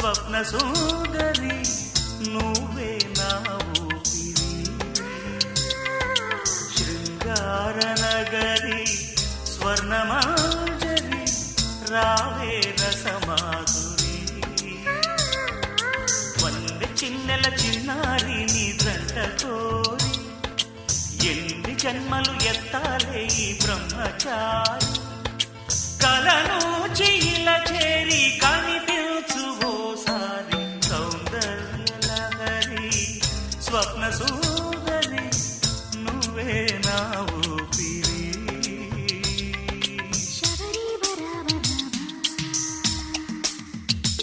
స్వప్న సుందరి నువ్వే నా ఊపిరి శృంగార నగరి స్వర్ణమాంజరి రావే రసమాధురి వందె చిన్నెల చిన్నారి నీ జంట కోరి ఎన్ని జన్మలు ఎత్తాలే ఈ బ్రహ్మచారి కలను చీల చేరి కని